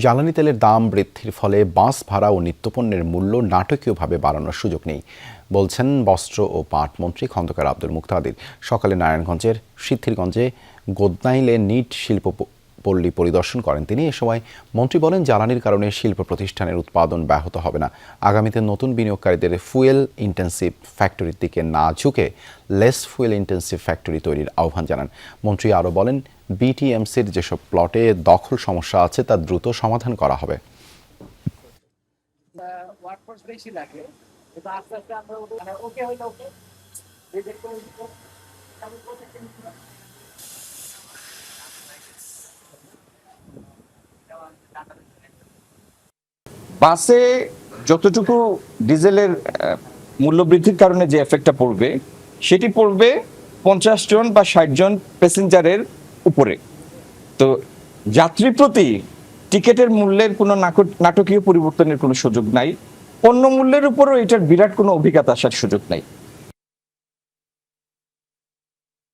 জ্বালানি তেলের দাম বৃদ্ধির ফলে বাস ভাড়া ও নিত্যপণ্যের মূল্য নাটকীয়ভাবে বাড়ানোর সুযোগ নেই বলছেন বস্ত্র ও পাট মন্ত্রী খন্দকার আব্দুল মুক্তাদির। সকালে নারায়ণগঞ্জের সিদ্ধিরগঞ্জে গোদনাইলে নিট শিল্প পল্লী পরিদর্শন করেন তিনি। এ সময় মন্ত্রী বলেন, জ্বালানির কারণে শিল্প প্রতিষ্ঠানের উৎপাদন ব্যাহত হবে না। আগামীতে নতুন বিনিয়োগকারীদের ফুয়েল ইন্টেন্সিভ ফ্যাক্টরির দিকে না ঝুঁকে লেস ফুয়েল ইন্টেন্সিভ ফ্যাক্টরি তৈরির আহ্বান জানান। মন্ত্রী আরও বলেন, বিটিএমসির যেসব প্লটে দখল সমস্যা আছে তা দ্রুত সমাধান করা হবে। বাসে যতটুকু ডিজেলের মূল্য বৃদ্ধির কারণে যে এফেক্টটা পড়বে সেটি পড়বে 50 জন বা 60 জন প্যাসেঞ্জারের উপরে। তো যাত্রী প্রতি টিকেটের মূল্যের কোনো নাটকীয় পরিবর্তনের কোনো সুযোগ নাই। পণ্য মূল্যের উপরও এটার বিরাট কোনো অভিজ্ঞতা আসার সুযোগ নাই।